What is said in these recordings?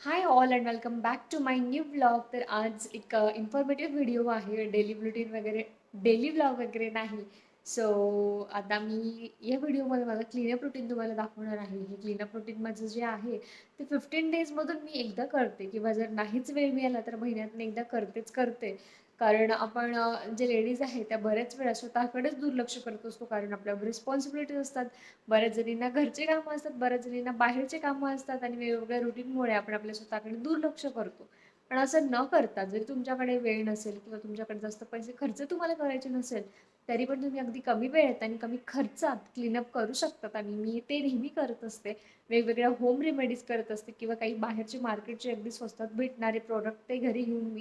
High all and welcome back to my new blog. तर आज एक इन्फॉर्मेटिव्ह व्हिडिओ आहे. डेली ब्लॉग वगैरे नाही. सो आता मी या व्हिडिओमध्ये माझं क्लीनअप रुटीन तुम्हाला दाखवणार आहे. हे क्लीनअप रुटीन माझं जे आहे ते 15 डेजमधून मी एकदा करते किंवा जर नाहीच वेळ मिळाला तर महिन्यातून एकदा करते. कारण आपण जे लेडीज आहेत त्या बऱ्याच वेळा स्वतःकडेच दुर्लक्ष करत असतो, कारण आपल्यावर रिस्पॉन्सिबिलिटीज असतात. बऱ्याच जणींना घरचे कामं असतात, बऱ्याच जणींना बाहेरचे कामं असतात आणि वेगवेगळ्या रुटीनमुळे आपण आपल्या स्वतःकडे दुर्लक्ष करतो. पण असं न करता जरी तुमच्याकडे वेळ नसेल किंवा तुमच्याकडे जास्त पैसे खर्च तुम्हाला करायचे नसेल, तरी पण तुम्ही अगदी कमी वेळेत आणि कमी खर्चात क्लीनअप करू शकतात आणि मी ते नेहमी करत असते. वेगवेगळ्या होम रेमेडीज करत असते किंवा काही बाहेरचे मार्केटचे अगदी स्वस्तात भेटणारे प्रोडक्ट ते घरी घेऊन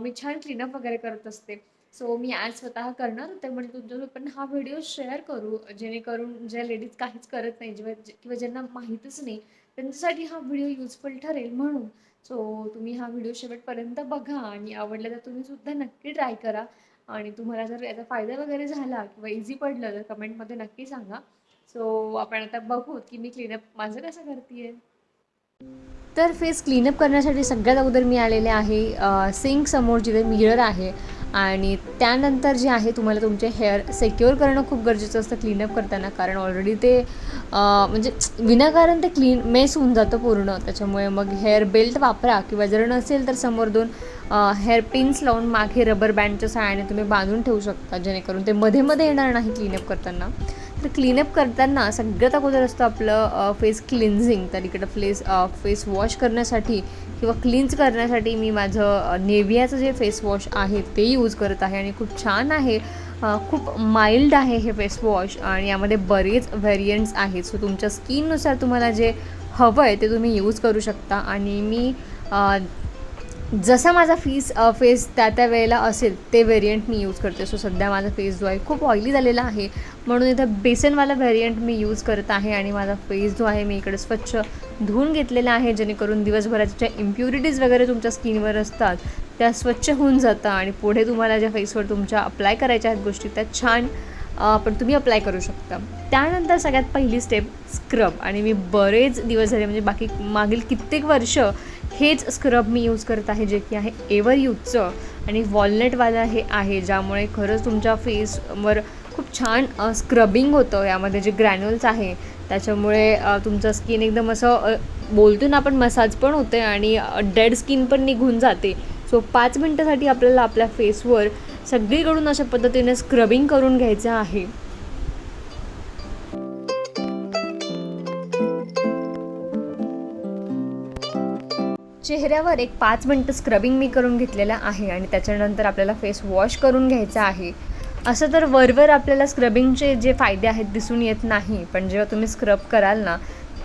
मी छान क्लीनअप वगैरे करत असते. सो मी आज स्वतः करणार होते, म्हणजे तुमच्यासोबत पण हा व्हिडिओ शेअर करू, जेणेकरून ज्या लेडीज काहीच करत नाही किंवा ज्यांना माहीतच नाही त्यांच्यासाठी हा व्हिडिओ युजफुल ठरेल म्हणून. सो तुम्ही हा व्हिडिओ शेवटपर्यंत बघा आणि आवडला तर तुम्ही सुद्धा नक्की ट्राय करा. आणि तुम्हाला जर याचा फायदा वगैरे झाला किंवा इझी पडलं तर कमेंटमध्ये नक्की सांगा. सो आपण आता बघू की मी क्लीनअप माझं कसं करते. तर फेस क्लीनअप करण्यासाठी सगळ्यात अगोदर मी आलेले आहे सिंक समोर, जिथे मिरर आहे. आणि त्यानंतर जे आहे तुम्हाला तुमचे हेअर सिक्युअर करणं खूप गरजेचं असतं क्लीनअप करताना, कारण ऑलरेडी ते म्हणजे विनाकारण ते मेस होऊन जातं पूर्ण. त्याच्यामुळे मग हेअर बेल्ट वापरा किंवा जर नसेल तर समोर दोन हेअर पिन्स लावून मागे रबर बँडच्या सहाय्याने तुम्ही बांधून ठेवू शकता, जेणेकरून ते मध्ये येणार नाही क्लीनअप करताना. तर क्लीनअप करताना सगळ्यात अगोदर असतं आपलं फेस क्लिन्झिंग. तर इकडं फेस वॉश करण्यासाठी किंवा क्लीन्स करण्यासाठी मी माझं नेव्हियाचं जे फेस वॉश आहे ते यूज करत आहे आणि खूप छान आहे. खूप माइल्ड आहे हे फेस वॉश आणि यामध्ये बरेच व्हेरियंट्स आहेत. सो तुमच्या स्किननुसार तुम्हाला जे हवं आहे ते तुम्ही यूज करू शकता. आणि मी जसा माझा फेस त्या वेळेला असेल ते व्हेरियंट मी यूज करते. सो सध्या माझा फेस जो आहे खूप ऑइली झालेला आहे, म्हणून इथं बेसनवाला व्हेरियंट मी यूज करत आहे. आणि माझा फेस जो आहे मी इकडे स्वच्छ धुवून घेतलेला आहे, जेणेकरून दिवसभराच्या ज्या इम्प्युरिटीज वगैरे तुमच्या स्किनवर असतात त्या स्वच्छ होऊन जातात आणि पुढे तुम्हाला ज्या फेसवर तुमच्या अप्लाय करायच्या आहेत गोष्टी त्या छान पण तुम्ही अप्लाय करू शकता. त्यानंतर सगळ्यात पहिली स्टेप स्क्रब. आणि मी बरेच दिवस झाले, म्हणजे मागील कित्येक वर्ष हेच स्क्रब मी यूज करत आहे, जे की आहे एव्हर यूजचं आणि वॉलनटवालं हे आहे, ज्यामुळे खरंच तुमच्या फेसवर खूप छान स्क्रबिंग होतं. यामध्ये जे ग्रॅन्युल्स आहे त्याच्यामुळे तुमचं स्किन एकदम असं बोलतो ना आपण मसाज पण होते आणि डेड स्किन पण निघून जाते. सो 5 मिनटासाठी आपल्याला आपल्या फेसवर सगळीकडून अशा पद्धतीने स्क्रबिंग करून घ्यायचं आहे. चेहऱ्यावर एक 5 मिनटं स्क्रबिंग मी करून घेतलेलं आहे आणि त्याच्यानंतर आपल्याला फेस वॉश करून घ्यायचा आहे. असं तर वरवर आपल्याला स्क्रबिंगचे जे फायदे आहेत दिसून येत नाही, पण जेव्हा तुम्ही स्क्रब कराल ना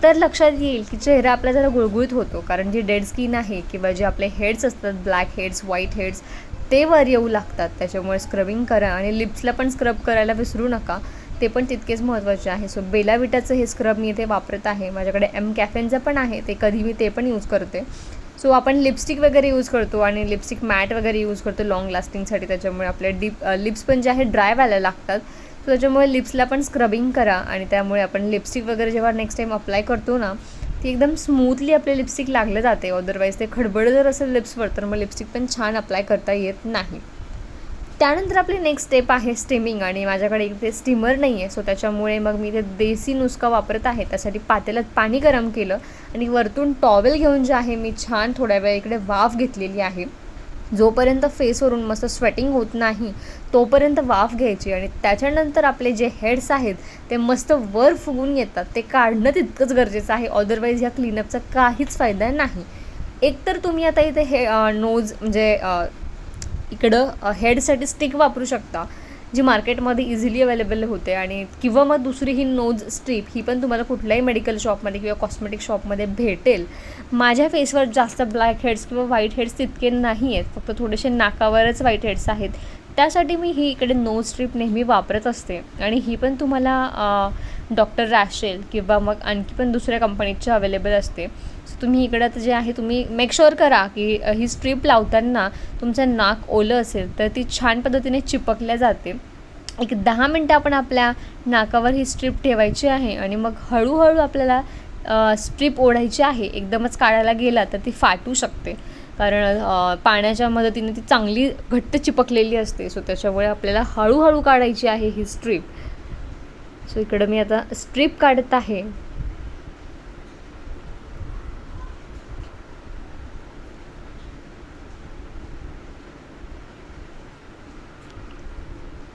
तर लक्षात येईल की चेहरा आपला जरा गुळगुळीत होतो, कारण जी डेड स्किन आहे किंवा जे आपले हेड्स असतात, ब्लॅक हेड्स, व्हाईट हेड्स, ते वर येऊ लागतात. त्याच्यामुळे स्क्रबिंग करा आणि लिप्सला पण स्क्रब करायला विसरू नका, ते पण तितकेच महत्त्वाचे आहे. सो बेला विटाचं हे स्क्रब मी इथे वापरत आहे. माझ्याकडे कॅफेनचं पण आहे, ते कधी मी ते पण यूज करते. सो आपण लिपस्टिक वगैरे यूज करतो आणि लिपस्टिक मॅट वगैरे यूज करतो लॉंग लास्टिंगसाठी, त्याच्यामुळे आपले लिप्स पण जे आहे ड्राय व्हायला लागतात. सो त्याच्यामुळे लिप्सला पण स्क्रबिंग करा आणि त्यामुळे आपण लिपस्टिक वगैरे जेव्हा नेक्स्ट टाईम अप्लाय करतो ना ती एकदम स्मूथली आपले लिपस्टिक लागलं जाते. अदरवाईज ते खडबड जर असेल लिप्सवर तर मग लिपस्टिक पण छान अप्लाय करता येत नाही. त्यानंतर आपली नेक्स्ट स्टेप आहे स्टीमिंग. आणि माझ्याकडे इथे स्टीमर नाही आहे, सो त्याच्यामुळे मग मी इथे देसी नुस्खा वापरत आहे. त्यासाठी पातेल्यात पाणी गरम केलं आणि वरतून टॉवेल घेऊन जे आहे मी छान थोड्या वेळ इकडे वाफ घेतलेली आहे. जोपर्यंत फेसवरून मस्त स्वेटिंग होत नाही तोपर्यंत वाफ घ्यायची आणि त्याच्यानंतर आपले जे हेड्स आहेत ते मस्त वर फुगून येतात, ते काढणं तितकंच गरजेचं आहे. अदरवाईज ह्या क्लीनअपचा काहीच फायदा नाही. एकतर तुम्ही आता इथे नोज म्हणजे इकडं हेडसाठी स्टिक वापरू शकता, जी मार्केटमध्ये इझिली अवेलेबल होते. आणि किंवा मग दुसरी ही नोज स्ट्रीप, ही पण तुम्हाला कुठल्याही मेडिकल शॉपमध्ये किंवा कॉस्मेटिक शॉपमध्ये भेटेल. माझ्या फेसवर जास्त ब्लॅक हेड्स किंवा व्हाईट हेड्स तितके नाही आहेत, फक्त थोडेसे नाकावरच व्हाईट हेड्स आहेत. त्यासाठी मी ही इकडे नोज स्ट्रीप नेहमी वापरत असते. आणि ही पण तुम्हाला डॉक्टर रॅशेल किंवा मग आणखी पण दुसऱ्या कंपनीची अवेलेबल असते. सो तुम्ही इकडं जे आहे तुम्ही मेक शुअर करा की ही स्ट्रीप लावताना तुमचं नाक ओलं असेल तर ती छान पद्धतीने चिपकल्या जाते. एक 10 मिनटं आपण आपल्या नाकावर ही स्ट्रीप ठेवायची आहे आणि मग हळूहळू आपल्याला स्ट्रीप ओढायची आहे. एकदमच काढायला गेला तर ती फाटू शकते, कारण पाण्याच्या मदतीने ती चांगली घट्ट चिपकलेली असते. सो त्याच्यामुळे आपल्याला हळूहळू काढायची आहे ही स्ट्रीप. सो इकडं मी आता स्ट्रीप काढत आहे.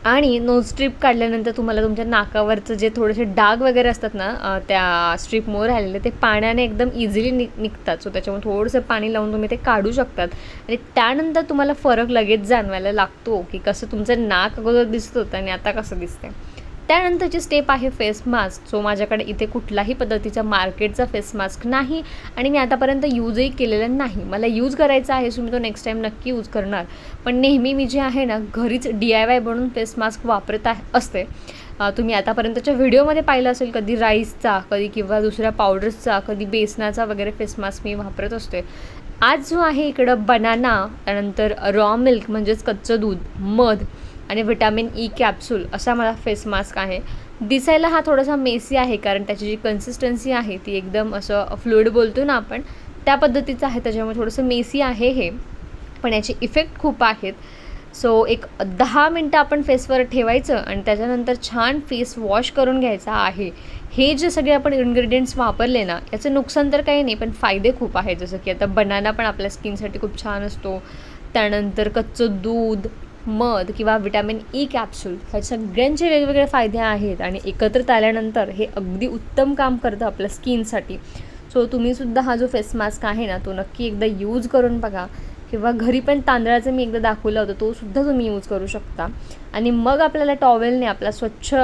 आणि नोज स्ट्रीप काढल्यानंतर तुम्हाला तुमच्या नाकावरचं जे थोडेसे डाग वगैरे असतात ना, त्या स्ट्रीपमुळे राहिलेले, ते पाण्याने एकदम इझिली निघतात. सो त्याच्यामुळे थोडंसं पाणी लावून तुम्ही ते काढू शकतात. आणि त्यानंतर तुम्हाला फरक लगेच जाणवायला लागतो की कसं तुमचं नाक अगोदर दिसत होतं आणि आता कसं दिसतंय. त्यानंतरची स्टेप आहे फेस मास्क. सो माझ्याकडे इथे कुठलाही पद्धतीचा मार्केटचा फेस मास्क नाही आणि मी आतापर्यंत यूजही केलेला नाही. मला यूज करायचा आहे, सो मी तो नेक्स्ट टाईम नक्की यूज करणार. पण नेहमी मी जे आहे ना, घरीच DIY बनवून फेस मास्क वापरत असते. तुम्ही आतापर्यंतच्या व्हिडिओमध्ये पाहिलं असेल, कधी राईसचा, कधी किंवा दुसऱ्या पावडर्सचा, कधी बेसनाचा वगैरे फेस मास्क मी वापरत असते. आज जो आहे इकडं बनाना, त्यानंतर रॉ मिल्क म्हणजेच कच्चं दूध, मध आणि व्हिटॅमिन E कॅप्सूल असा मला फेस मास्क आहे. दिसायला हा थोडासा मेसी आहे, कारण त्याची जी कन्सिस्टन्सी आहे ती एकदम असं फ्लुइड बोलतो ना आपण, त्या पद्धतीचं आहे. त्याच्यामुळे थोडंसं मेसी आहे हे, पण याचे इफेक्ट खूप आहेत. सो एक 10 मिनटं आपण फेसवर ठेवायचं आणि त्याच्यानंतर छान फेस वॉश करून घ्यायचा आहे. हे जे सगळे आपण इन्ग्रेडियंट्स वापरले ना, याचं नुकसान तर काही नाही, पण फायदे खूप आहेत. जसं की आता बनाना पण आपल्या स्किनसाठी खूप छान असतो. त्यानंतर कच्चं दूध, मध किंवा व्हिटॅमिन E कॅप्सूल, ह्या सगळ्यांचे वेगवेगळे फायदे आहेत आणि एकत्रित आल्यानंतर हे अगदी उत्तम काम करतं आपल्या स्किनसाठी. सो तुम्हीसुद्धा हा जो फेस मास्क आहे ना, तो नक्की एकदा यूज करून बघा. किंवा घरी पण तांदळाचं मी एकदा दाखवलं होतं, तो सुद्धा तुम्ही यूज करू शकता. आणि मग आपल्याला टॉवेलने आपला स्वच्छ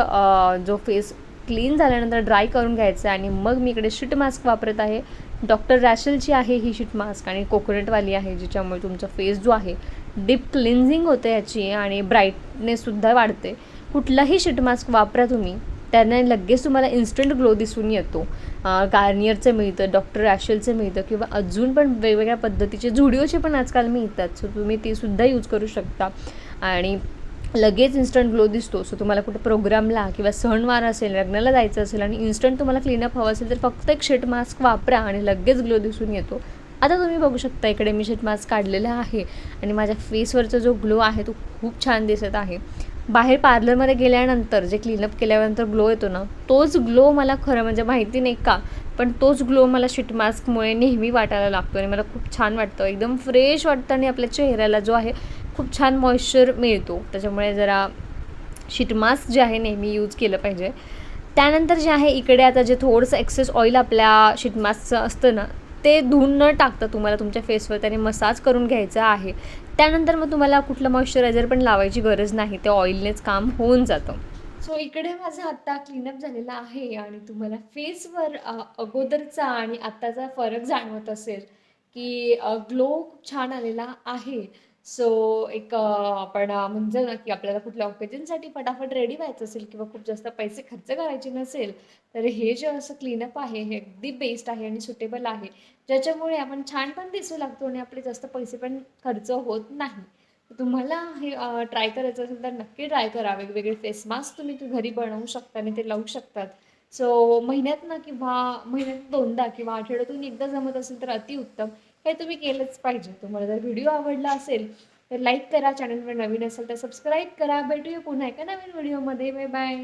जो फेस क्लीन झाल्यानंतर ड्राय करून घ्यायचं आहे. आणि मग मी इकडे शीट मास्क वापरत आहे. डॉक्टर रॅशलची आहे ही शीट मास्क आणि कोकोनटवाली आहे, ज्याच्यामुळे तुमचा फेस जो आहे डीप क्लिन्झिंग होते याची आणि ब्राईटनेससुद्धा वाढते. कुठलाही शीट मास्क वापरा तुम्ही, त्याने लगेच तुम्हाला इन्स्टंट ग्लो दिसून येतो. गार्नियरचं मिळतं, डॉक्टर रॅशलचं मिळतं किंवा अजून पण वेगवेगळ्या पद्धतीचे झुडिओचे पण आजकाल मिळतात. सो तुम्ही ते सुद्धा यूज करू शकता आणि लगेच इन्स्टंट ग्लो दिसतो. सो तुम्हाला कुठे प्रोग्रामला किंवा सणवार असेल, लग्नाला जायचं असेल आणि इन्स्टंट तुम्हाला क्लीनअप हवं असेल, तर फक्त एक शीट मास्क वापरा आणि लगेच ग्लो दिसून येतो. आता तुम्ही बघू शकता, इकडे मी शीट मास्क काढलेला आहे आणि माझ्या फेसवरचा जो ग्लो आहे तो खूप छान दिसत आहे. बाहेर पार्लरमध्ये गेल्यानंतर जे क्लीनअप केल्यानंतर ग्लो येतो ना, तोच ग्लो मला खरं म्हणजे माहिती नाही का, पण तोच ग्लो मला शीट मास्कमुळे नेहमी वाटायला लागतो आणि मला खूप छान वाटतं. एकदम फ्रेश वाटतं आणि आपल्या चेहऱ्याला जो आहे खूप छान मॉइश्चर मिळतो. त्याच्यामुळे जरा शीट मास्क जे आहे नेहमी यूज केलं पाहिजे. त्यानंतर जे आहे इकडे आता जे थोडंसं एक्सेस ऑइल आपल्या शीट मास्कचं असतं ना, ते धुवून न टाकता तुम्हाला तुमच्या फेसवर त्याने मसाज करून घ्यायचा आहे. त्यानंतर मग तुम्हाला कुठलं मॉइश्चरायझर पण लावायची गरज नाही, ते ऑइलनेच काम होऊन जातं. सो इकडे माझा आत्ता क्लीनअप झालेला आहे आणि तुम्हाला फेसवर अगोदरचा आणि आत्ताचा फरक जाणवत असेल की ग्लो खूप छान आलेला आहे. सो एक आपण म्हणतो ना की आपल्याला कुठल्या ऑकेजनसाठी फटाफट रेडी व्हायचं असेल किंवा खूप जास्त पैसे खर्च करायचे नसेल, तर हे जे असं क्लीनअप आहे हे अगदी बेस्ट आहे आणि सुटेबल आहे, ज्याच्यामुळे आपण छान पण दिसू लागतो आणि आपले जास्त पैसे पण खर्च होत नाही. तुम्हाला हे ट्राय करायचं असेल तर नक्की ट्राय करा. वेगवेगळे फेस मास्क तुम्ही घरी बनवू शकता आणि ते लावू शकतात. सो महिन्यातनं किंवा महिन्यात 2दा किंवा आठवड्यातून एकदा जमत असेल तर अतिउत्तम. हे तुम्ही केलंच पाहिजे. तुम्हाला जर व्हिडिओ आवडला असेल तर लाईक करा, चॅनलवर नवीन असेल तर सबस्क्राईब करा. भेटूया पुन्हा एका नवीन व्हिडिओमध्ये. Bye bye.